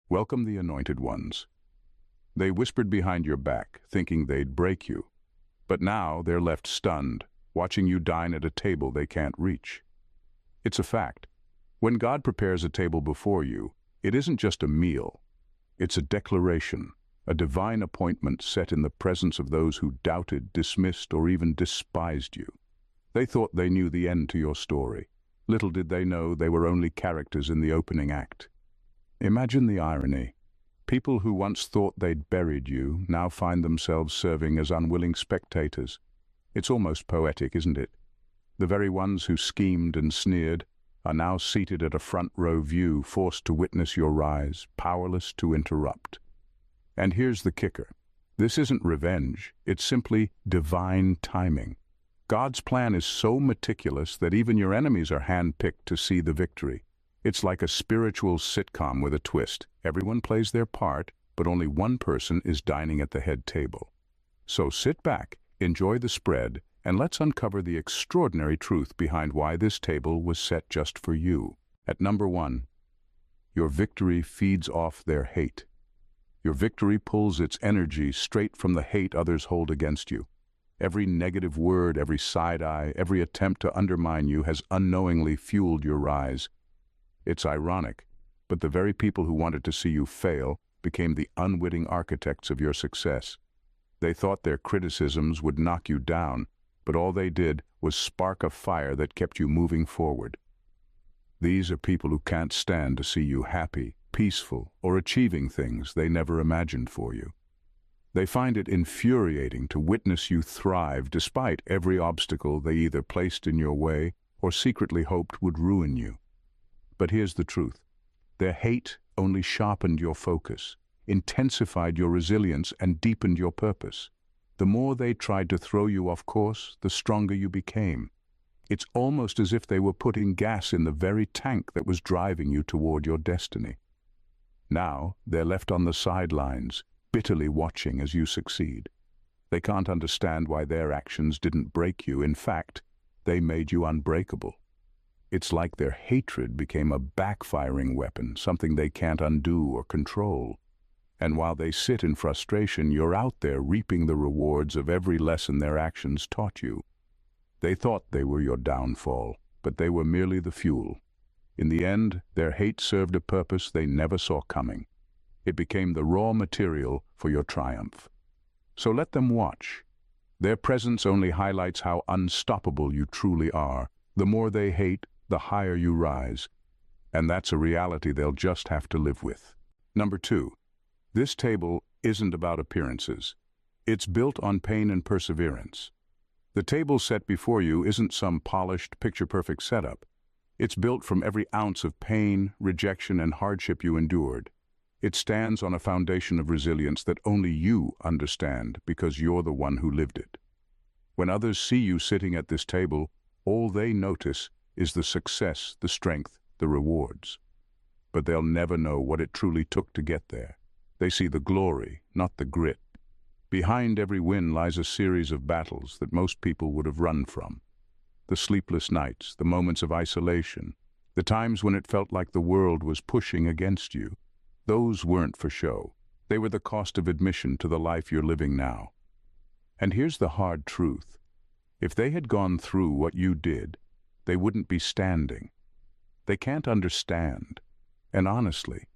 Welcome the anointed ones. They whispered behind your back, thinking they'd break you. But now they're left stunned, watching you dine at a table they can't reach. It's a fact. When God prepares a table before you, it isn't just a meal. It's a declaration, a divine appointment set in the presence of those who doubted, dismissed, or even despised you. They thought they knew the end to your story. Little did they know they were only characters in the opening act. Imagine the irony. People who once thought they'd buried you now find themselves serving as unwilling spectators. It's almost poetic, isn't it? The very ones who schemed and sneered are now seated at a front-row view, forced to witness your rise, powerless to interrupt. And here's the kicker. This isn't revenge, it's simply divine timing. God's plan is so meticulous that even your enemies are handpicked to see the victory. It's like a spiritual sitcom with a twist. Everyone plays their part, but only one person is dining at the head table. So sit back, enjoy the spread, and let's uncover the extraordinary truth behind why this table was set just for you. At number 1, your victory feeds off their hate. Your victory pulls its energy straight from the hate others hold against you. Every negative word, every side eye, every attempt to undermine you has unknowingly fueled your rise. It's ironic, but the very people who wanted to see you fail became the unwitting architects of your success. They thought their criticisms would knock you down, but all they did was spark a fire that kept you moving forward. These are people who can't stand to see you happy, peaceful, or achieving things they never imagined for you. They find it infuriating to witness you thrive despite every obstacle they either placed in your way or secretly hoped would ruin you. But here's the truth. Their hate only sharpened your focus, intensified your resilience, and deepened your purpose. The more they tried to throw you off course, the stronger you became. It's almost as if they were putting gas in the very tank that was driving you toward your destiny. Now, they're left on the sidelines, bitterly watching as you succeed. They can't understand why their actions didn't break you. In fact, they made you unbreakable. It's like their hatred became a backfiring weapon, something they can't undo or control. And while they sit in frustration, you're out there reaping the rewards of every lesson their actions taught you. They thought they were your downfall, but they were merely the fuel. In the end, their hate served a purpose they never saw coming. It became the raw material for your triumph. So let them watch. Their presence only highlights how unstoppable you truly are. The more they hate, the higher you rise. And that's a reality they'll just have to live with. Number 2. This table isn't about appearances. It's built on pain and perseverance. The table set before you isn't some polished, picture-perfect setup. It's built from every ounce of pain, rejection, and hardship you endured. It stands on a foundation of resilience that only you understand because you're the one who lived it. When others see you sitting at this table, all they notice is the success, the strength, the rewards. But they'll never know what it truly took to get there. They see the glory, not the grit. Behind every win lies a series of battles that most people would have run from. The sleepless nights, the moments of isolation, the times when it felt like the world was pushing against you. Those weren't for show. They were the cost of admission to the life you're living now. And here's the hard truth. If they had gone through what you did, they wouldn't be standing. They can't understand. And honestly,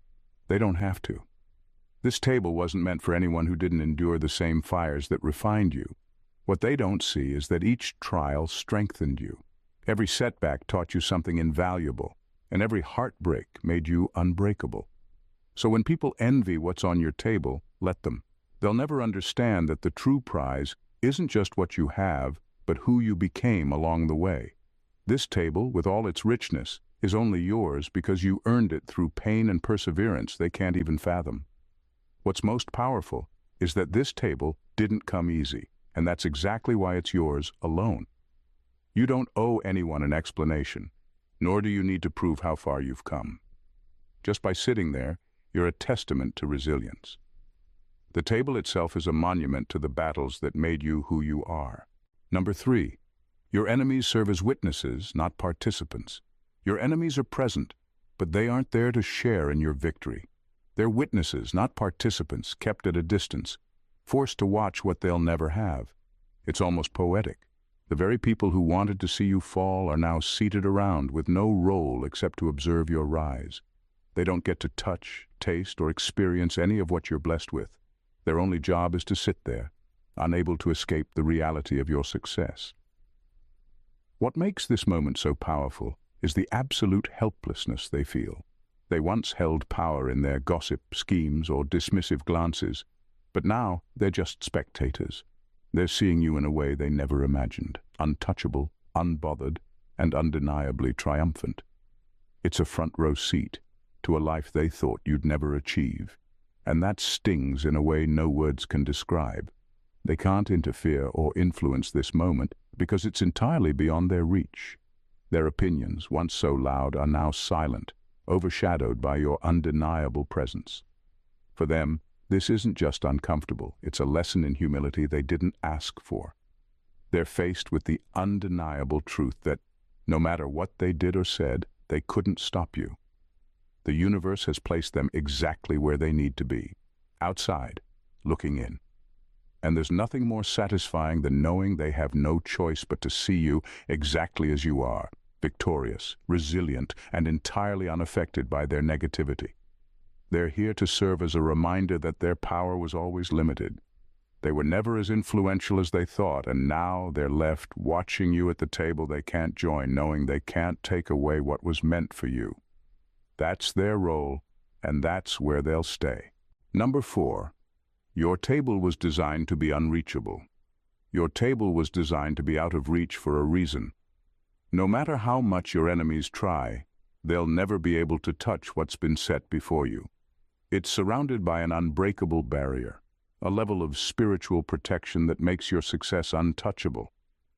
they don't have to. This table wasn't meant for anyone who didn't endure the same fires that refined you. What they don't see is that each trial strengthened you. Every setback taught you something invaluable, and every heartbreak made you unbreakable. So when people envy what's on your table, let them. They'll never understand that the true prize isn't just what you have, but who you became along the way. This table, with all its richness, is only yours because you earned it through pain and perseverance they can't even fathom. What's most powerful is that this table didn't come easy, and that's exactly why it's yours alone. You don't owe anyone an explanation, nor do you need to prove how far you've come. Just by sitting there, you're a testament to resilience. The table itself is a monument to the battles that made you who you are. Number 3, your enemies serve as witnesses, not participants. Your enemies are present, but they aren't there to share in your victory. They're witnesses, not participants, kept at a distance, forced to watch what they'll never have. It's almost poetic. The very people who wanted to see you fall are now seated around with no role except to observe your rise. They don't get to touch, taste, or experience any of what you're blessed with. Their only job is to sit there, unable to escape the reality of your success. What makes this moment so powerful is the absolute helplessness they feel. They once held power in their gossip, schemes, or dismissive glances, but now they're just spectators. They're seeing you in a way they never imagined, untouchable, unbothered, and undeniably triumphant. It's a front-row seat to a life they thought you'd never achieve, and that stings in a way no words can describe. They can't interfere or influence this moment because it's entirely beyond their reach. Their opinions, once so loud, are now silent, overshadowed by your undeniable presence. For them, this isn't just uncomfortable, it's a lesson in humility they didn't ask for. They're faced with the undeniable truth that, no matter what they did or said, they couldn't stop you. The universe has placed them exactly where they need to be, outside, looking in. And there's nothing more satisfying than knowing they have no choice but to see you exactly as you are, victorious, resilient, and entirely unaffected by their negativity. They're here to serve as a reminder that their power was always limited. They were never as influential as they thought, and now they're left watching you at the table they can't join, knowing they can't take away what was meant for you. That's their role, and that's where they'll stay. Number 4. Your table was designed to be unreachable. Your table was designed to be out of reach for a reason. No matter how much your enemies try, they'll never be able to touch what's been set before you. It's surrounded by an unbreakable barrier, a level of spiritual protection that makes your success untouchable,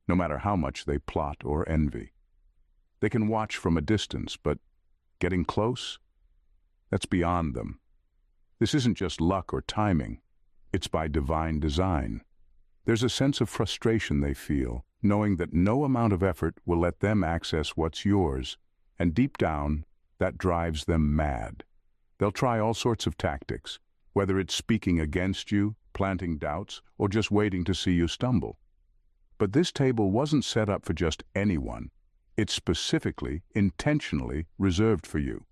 no matter how much they plot or envy. They can watch from a distance, but getting close? That's beyond them. This isn't just luck or timing. It's by divine design. There's a sense of frustration they feel, knowing that no amount of effort will let them access what's yours, and deep down, that drives them mad. They'll try all sorts of tactics, whether it's speaking against you, planting doubts, or just waiting to see you stumble. But this table wasn't set up for just anyone. It's specifically, intentionally reserved for you.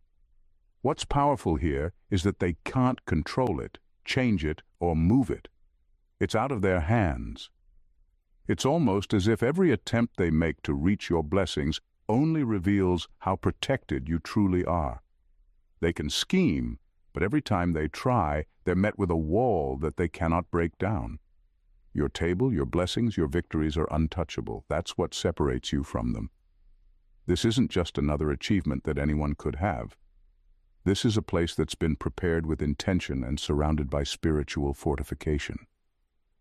What's powerful here is that they can't control it, change it, or move it. It's out of their hands. It's almost as if every attempt they make to reach your blessings only reveals how protected you truly are. They can scheme, but every time they try, they're met with a wall that they cannot break down. Your table, your blessings, your victories are untouchable. That's what separates you from them. This isn't just another achievement that anyone could have. This is a place that's been prepared with intention and surrounded by spiritual fortification.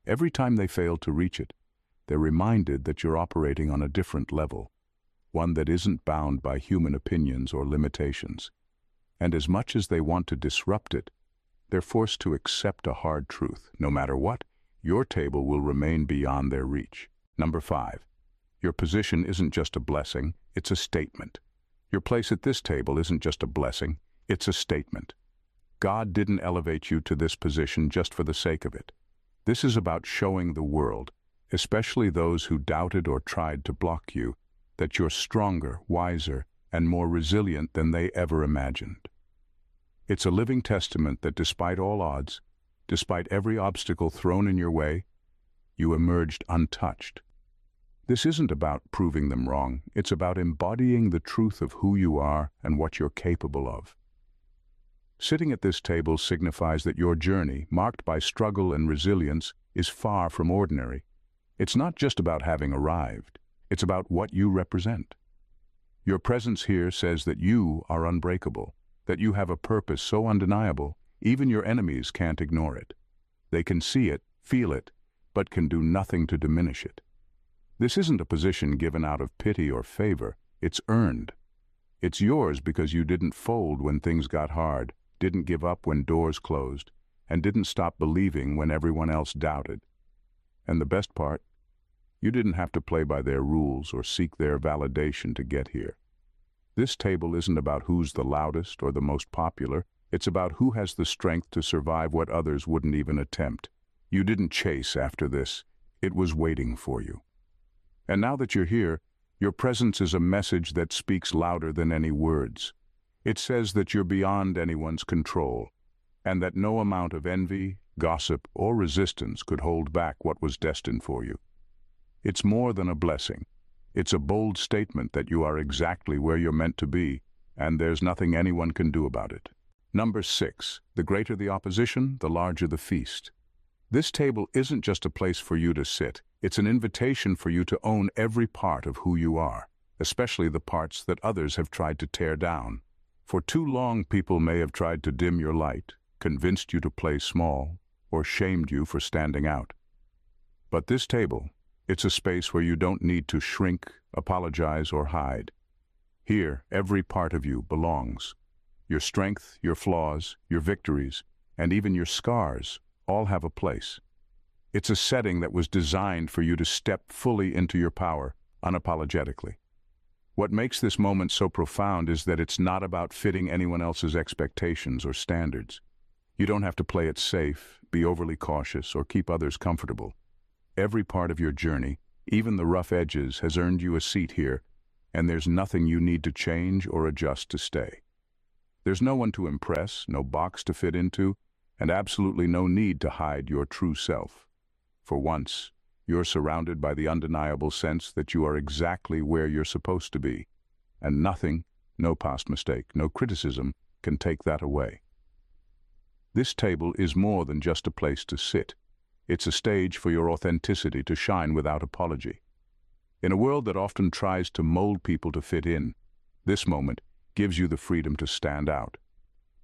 Every time they fail to reach it, they're reminded that you're operating on a different level, one that isn't bound by human opinions or limitations. And as much as they want to disrupt it, they're forced to accept a hard truth. No matter what, your table will remain beyond their reach. Number 5. Your position isn't just a blessing, it's a statement. Your place at this table isn't just a blessing, it's a statement. God didn't elevate you to this position just for the sake of it. This is about showing the world, especially those who doubted or tried to block you, that you're stronger, wiser, and more resilient than they ever imagined. It's a living testament that despite all odds, despite every obstacle thrown in your way, you emerged untouched. This isn't about proving them wrong, it's about embodying the truth of who you are and what you're capable of. Sitting at this table signifies that your journey, marked by struggle and resilience, is far from ordinary. It's not just about having arrived, it's about what you represent. Your presence here says that you are unbreakable, that you have a purpose so undeniable, even your enemies can't ignore it. They can see it, feel it, but can do nothing to diminish it. This isn't a position given out of pity or favor, it's earned. It's yours because you didn't fold when things got hard, didn't give up when doors closed, and didn't stop believing when everyone else doubted. And the best part, you didn't have to play by their rules or seek their validation to get here. This table isn't about who's the loudest or the most popular, It's about who has the strength to survive what others wouldn't even attempt. You didn't chase after this. It was waiting for you. And now that you're here, your presence is a message that speaks louder than any words. It says that you're beyond anyone's control, and that no amount of envy, gossip, or resistance could hold back what was destined for you. It's more than a blessing. It's a bold statement that you are exactly where you're meant to be, and there's nothing anyone can do about it. Number 6, the greater the opposition, the larger the feast. This table isn't just a place for you to sit. It's an invitation for you to own every part of who you are, especially the parts that others have tried to tear down. For too long, people may have tried to dim your light, convinced you to play small, or shamed you for standing out. But this table, it's a space where you don't need to shrink, apologize, or hide. Here, every part of you belongs. Your strength, your flaws, your victories, and even your scars all have a place. It's a setting that was designed for you to step fully into your power, unapologetically. What makes this moment so profound is that it's not about fitting anyone else's expectations or standards. You don't have to play it safe, be overly cautious, or keep others comfortable. Every part of your journey, even the rough edges, has earned you a seat here, and there's nothing you need to change or adjust to stay. There's no one to impress, no box to fit into, and absolutely no need to hide your true self. For once, you're surrounded by the undeniable sense that you are exactly where you're supposed to be, and nothing, no past mistake, no criticism, can take that away. This table is more than just a place to sit. It's a stage for your authenticity to shine without apology. In a world that often tries to mold people to fit in, this moment gives you the freedom to stand out.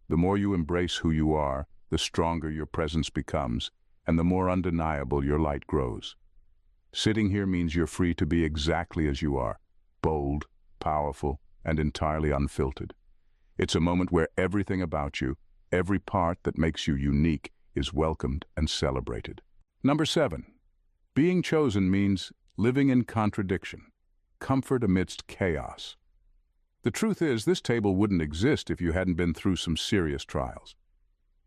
The more you embrace who you are, the stronger your presence becomes, and the more undeniable your light grows. Sitting here means you're free to be exactly as you are, bold, powerful, and entirely unfiltered. It's a moment where everything about you, every part that makes you unique, is welcomed and celebrated. Number 7, being chosen means living in contradiction, comfort amidst chaos. The truth is, this table wouldn't exist if you hadn't been through some serious trials.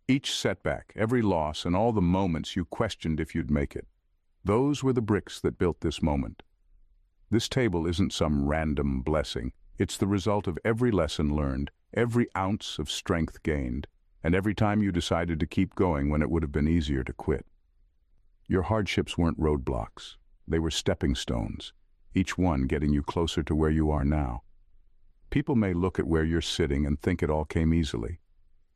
Each setback, every loss, and all the moments you questioned if you'd make it, those were the bricks that built this moment. This table isn't some random blessing. It's the result of every lesson learned, every ounce of strength gained, and every time you decided to keep going when it would have been easier to quit. Your hardships weren't roadblocks. They were stepping stones, each one getting you closer to where you are now. People may look at where you're sitting and think it all came easily.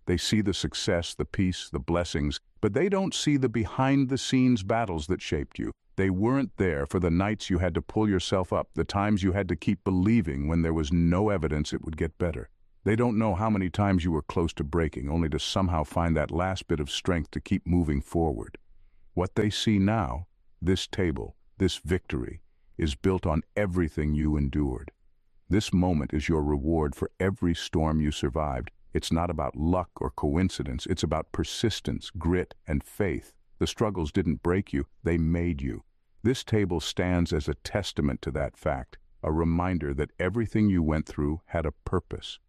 They see the success, the peace, the blessings, but they don't see the behind-the-scenes battles that shaped you. They weren't there for the nights you had to pull yourself up, the times you had to keep believing when there was no evidence it would get better. They don't know how many times you were close to breaking, only to somehow find that last bit of strength to keep moving forward. What they see now, this table, this victory, is built on everything you endured. This moment is your reward for every storm you survived. It's not about luck or coincidence. It's about persistence, grit, and faith. The struggles didn't break you, they made you. This table stands as a testament to that fact, a reminder that everything you went through had a purpose.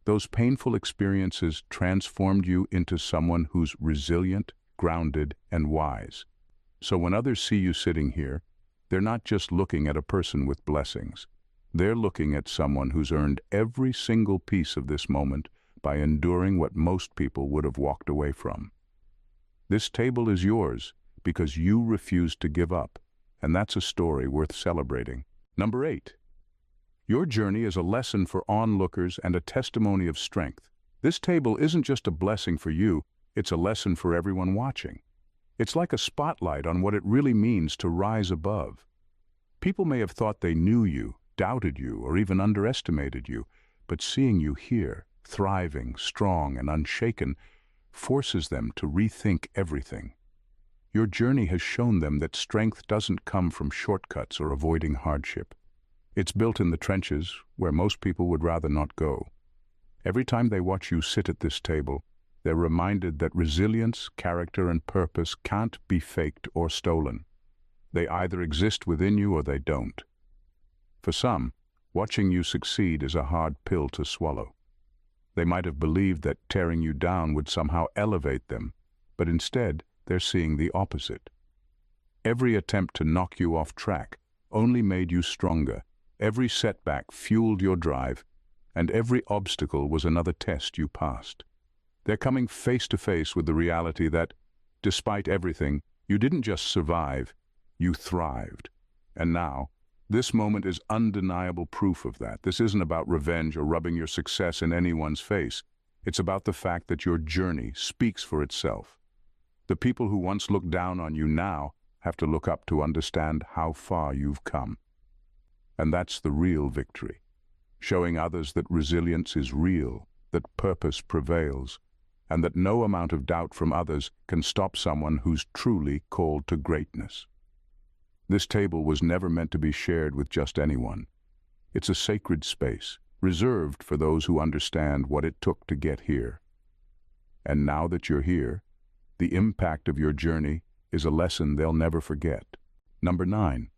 Those painful experiences transformed you into someone who's resilient, grounded, and wise. So when others see you sitting here, they're not just looking at a person with blessings. They're looking at someone who's earned every single piece of this moment by enduring what most people would have walked away from. This table is yours because you refused to give up, and that's a story worth celebrating. Number 8. Your journey is a lesson for onlookers and a testimony of strength. This table isn't just a blessing for you, it's a lesson for everyone watching. It's like a spotlight on what it really means to rise above. People may have thought they knew you, doubted you, or even underestimated you, but seeing you here, thriving, strong, and unshaken, forces them to rethink everything. Your journey has shown them that strength doesn't come from shortcuts or avoiding hardship. It's built in the trenches where most people would rather not go. Every time they watch you sit at this table, they're reminded that resilience, character, and purpose can't be faked or stolen. They either exist within you or they don't. For some, watching you succeed is a hard pill to swallow. They might have believed that tearing you down would somehow elevate them, but instead they're seeing the opposite. Every attempt to knock you off track only made you stronger. Every setback fueled your drive, and every obstacle was another test you passed. They're coming face to face with the reality that, despite everything, you didn't just survive, you thrived. And now, this moment is undeniable proof of that. This isn't about revenge or rubbing your success in anyone's face. It's about the fact that your journey speaks for itself. The people who once looked down on you now have to look up to understand how far you've come. And that's the real victory, showing others that resilience is real, that purpose prevails, and that no amount of doubt from others can stop someone who's truly called to greatness. This table was never meant to be shared with just anyone. It's a sacred space, reserved for those who understand what it took to get here. And now that you're here, the impact of your journey is a lesson they'll never forget. Number 9,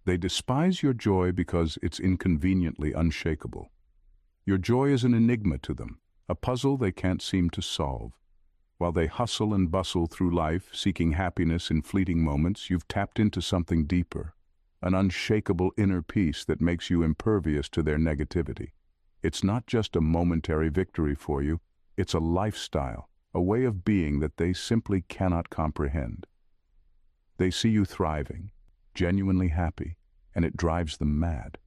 they despise your joy because it's inconveniently unshakable. Your joy is an enigma to them, a puzzle they can't seem to solve. While they hustle and bustle through life, seeking happiness in fleeting moments, you've tapped into something deeper, an unshakable inner peace that makes you impervious to their negativity. It's not just a momentary victory for you, it's a lifestyle, a way of being that they simply cannot comprehend. They see you thriving, genuinely happy, and it drives them mad.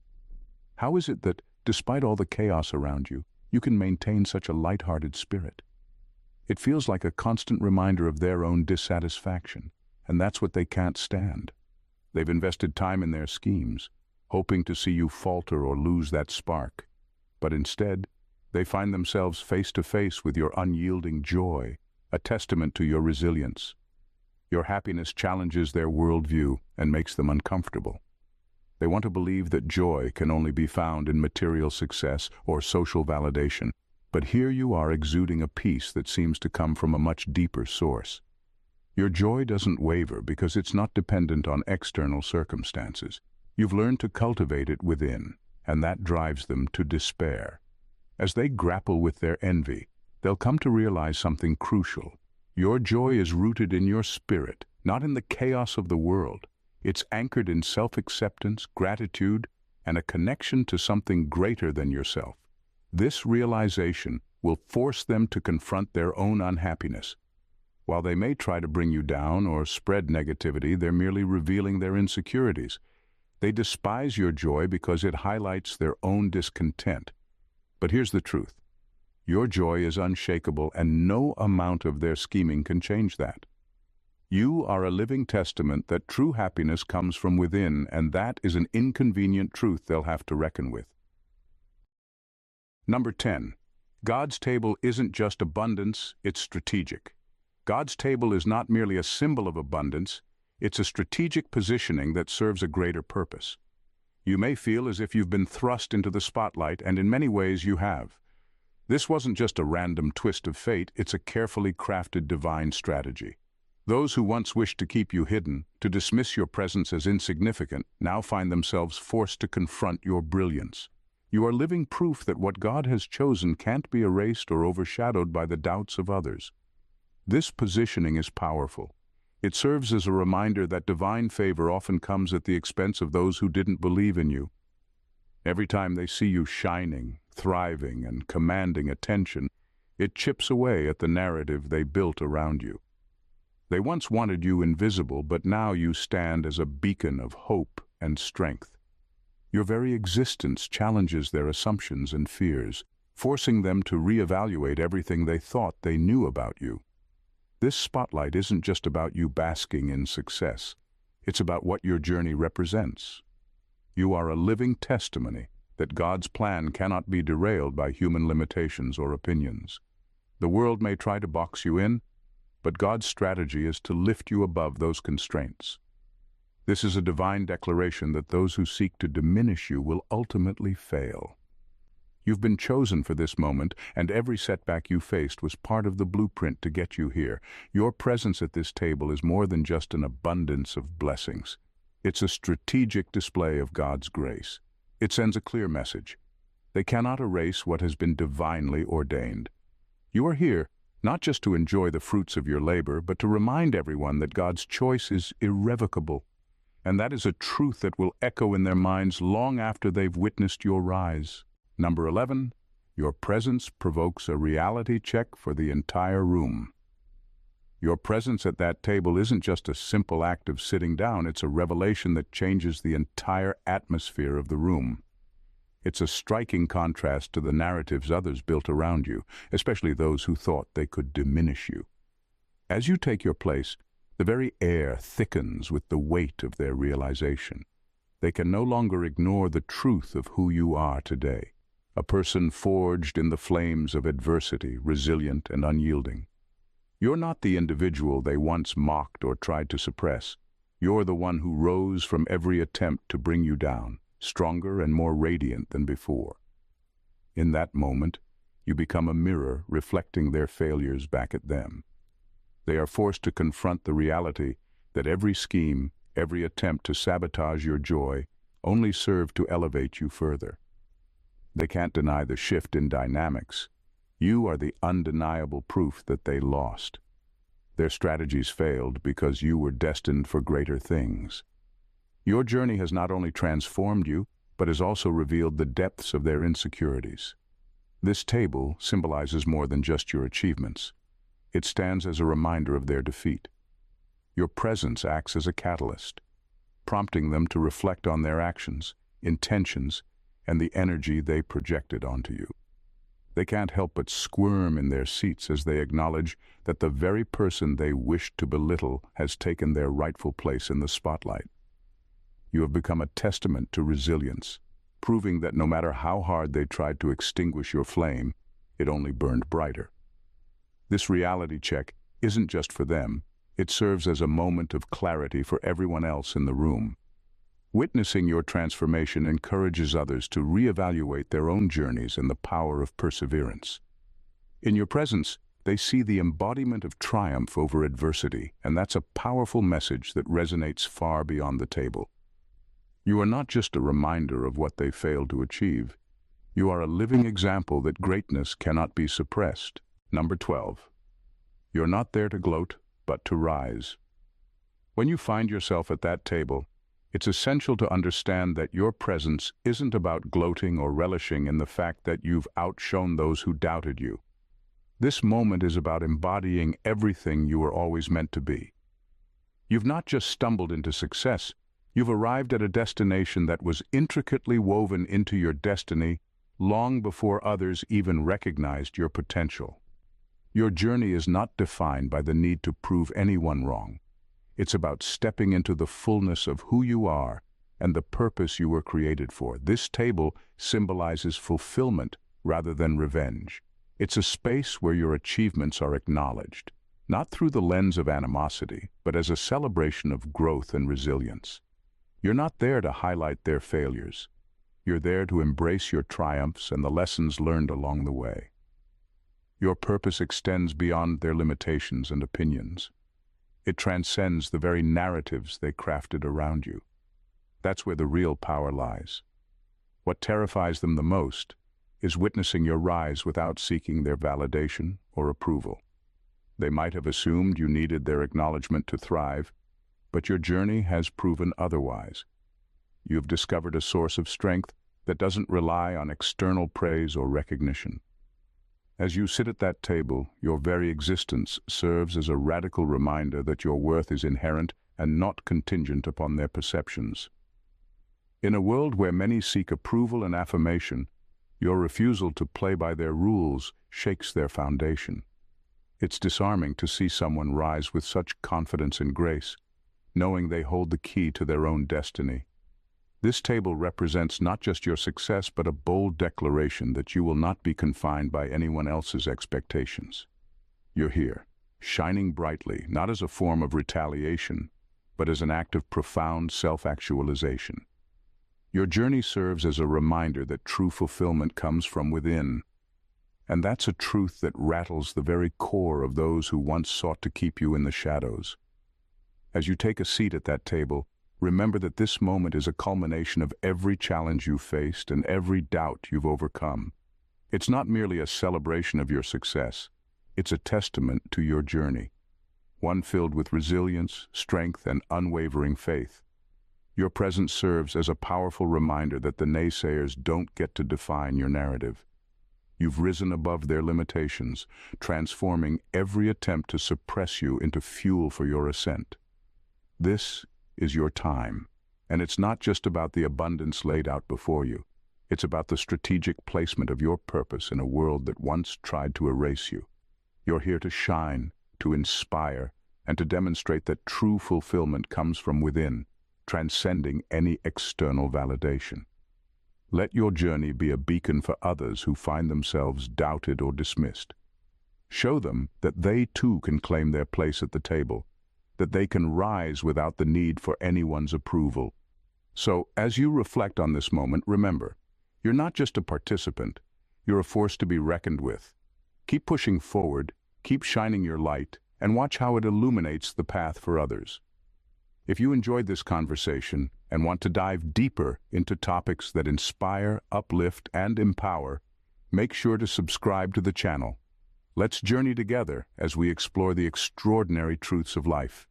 How is it that, despite all the chaos around you, you can maintain such a light-hearted spirit? It feels like a constant reminder of their own dissatisfaction, and that's what they can't stand. They've invested time in their schemes, hoping to see you falter or lose that spark. But instead, they find themselves face to face with your unyielding joy, a testament to your resilience. Your happiness challenges their worldview and makes them uncomfortable. They want to believe that joy can only be found in material success or social validation. But here you are exuding a peace that seems to come from a much deeper source. Your joy doesn't waver because it's not dependent on external circumstances. You've learned to cultivate it within, and that drives them to despair. As they grapple with their envy, they'll come to realize something crucial. Your joy is rooted in your spirit, not in the chaos of the world. It's anchored in self-acceptance, gratitude, and a connection to something greater than yourself. This realization will force them to confront their own unhappiness. While they may try to bring you down or spread negativity, they're merely revealing their insecurities. They despise your joy because it highlights their own discontent. But here's the truth. Your joy is unshakable, and no amount of their scheming can change that. You are a living testament that true happiness comes from within, and that is an inconvenient truth they'll have to reckon with. Number 10. God's table isn't just abundance, it's strategic. God's table is not merely a symbol of abundance, it's a strategic positioning that serves a greater purpose. You may feel as if you've been thrust into the spotlight, and in many ways you have. This wasn't just a random twist of fate, it's a carefully crafted divine strategy. Those who once wished to keep you hidden, to dismiss your presence as insignificant, now find themselves forced to confront your brilliance. You are living proof that what God has chosen can't be erased or overshadowed by the doubts of others. This positioning is powerful. It serves as a reminder that divine favor often comes at the expense of those who didn't believe in you. Every time they see you shining, thriving, and commanding attention, it chips away at the narrative they built around you. They once wanted you invisible, but now you stand as a beacon of hope and strength. Your very existence challenges their assumptions and fears, forcing them to reevaluate everything they thought they knew about you. This spotlight isn't just about you basking in success. It's about what your journey represents. You are a living testimony that God's plan cannot be derailed by human limitations or opinions. The world may try to box you in, but God's strategy is to lift you above those constraints. This is a divine declaration that those who seek to diminish you will ultimately fail. You've been chosen for this moment, and every setback you faced was part of the blueprint to get you here. Your presence at this table is more than just an abundance of blessings. It's a strategic display of God's grace. It sends a clear message. They cannot erase what has been divinely ordained. You are here not just to enjoy the fruits of your labor, but to remind everyone that God's choice is irrevocable. And that is a truth that will echo in their minds long after they've witnessed your rise. Number 11, your presence provokes a reality check for the entire room. Your presence at that table isn't just a simple act of sitting down, it's a revelation that changes the entire atmosphere of the room. It's a striking contrast to the narratives others built around you, especially those who thought they could diminish you. As you take your place, the very air thickens with the weight of their realization. They can no longer ignore the truth of who you are today, a person forged in the flames of adversity, resilient and unyielding. You're not the individual they once mocked or tried to suppress. You're the one who rose from every attempt to bring you down, stronger and more radiant than before. In that moment, you become a mirror reflecting their failures back at them. They are forced to confront the reality that every scheme, every attempt to sabotage your joy only served to elevate you further. They can't deny the shift in dynamics. You are the undeniable proof that they lost. Their strategies failed because you were destined for greater things. Your journey has not only transformed you, but has also revealed the depths of their insecurities. This table symbolizes more than just your achievements. It stands as a reminder of their defeat. Your presence acts as a catalyst, prompting them to reflect on their actions, intentions, and the energy they projected onto you. They can't help but squirm in their seats as they acknowledge that the very person they wished to belittle has taken their rightful place in the spotlight. You have become a testament to resilience, proving that no matter how hard they tried to extinguish your flame, it only burned brighter. This reality check isn't just for them, it serves as a moment of clarity for everyone else in the room. Witnessing your transformation encourages others to reevaluate their own journeys and the power of perseverance. In your presence, they see the embodiment of triumph over adversity, and that's a powerful message that resonates far beyond the table. You are not just a reminder of what they failed to achieve. You are a living example that greatness cannot be suppressed. Number 12. You're not there to gloat, but to rise. When you find yourself at that table, it's essential to understand that your presence isn't about gloating or relishing in the fact that you've outshone those who doubted you. This moment is about embodying everything you were always meant to be. You've not just stumbled into success, you've arrived at a destination that was intricately woven into your destiny long before others even recognized your potential. Your journey is not defined by the need to prove anyone wrong. It's about stepping into the fullness of who you are and the purpose you were created for. This table symbolizes fulfillment rather than revenge. It's a space where your achievements are acknowledged, not through the lens of animosity, but as a celebration of growth and resilience. You're not there to highlight their failures. You're there to embrace your triumphs and the lessons learned along the way. Your purpose extends beyond their limitations and opinions. It transcends the very narratives they crafted around you. That's where the real power lies. What terrifies them the most is witnessing your rise without seeking their validation or approval. They might have assumed you needed their acknowledgement to thrive, but your journey has proven otherwise. You've discovered a source of strength that doesn't rely on external praise or recognition. As you sit at that table, your very existence serves as a radical reminder that your worth is inherent and not contingent upon their perceptions. In a world where many seek approval and affirmation, your refusal to play by their rules shakes their foundation. It's disarming to see someone rise with such confidence and grace, knowing they hold the key to their own destiny. This table represents not just your success, but a bold declaration that you will not be confined by anyone else's expectations. You're here, shining brightly, not as a form of retaliation, but as an act of profound self-actualization. Your journey serves as a reminder that true fulfillment comes from within, and that's a truth that rattles the very core of those who once sought to keep you in the shadows. As you take a seat at that table, Remember that this moment is a culmination of every challenge you faced and every doubt you've overcome. It's not merely a celebration of your success, it's a testament to your journey, one filled with resilience, strength, and unwavering faith. Your presence serves as a powerful reminder that the naysayers don't get to define your narrative. You've risen above their limitations, transforming every attempt to suppress you into fuel for your ascent. This is your time, and it's not just about the abundance laid out before you. It's about the strategic placement of your purpose in a world that once tried to erase you. You're here to shine, to inspire, and to demonstrate that true fulfillment comes from within, transcending any external validation. Let your journey be a beacon for others who find themselves doubted or dismissed. Show them that they too can claim their place at the table, that they can rise without the need for anyone's approval. So, as you reflect on this moment, remember, you're not just a participant, you're a force to be reckoned with. Keep pushing forward, keep shining your light, and watch how it illuminates the path for others. If you enjoyed this conversation and want to dive deeper into topics that inspire, uplift, and empower, make sure to subscribe to the channel. Let's journey together as we explore the extraordinary truths of life,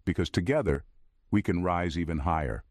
because together we can rise even higher.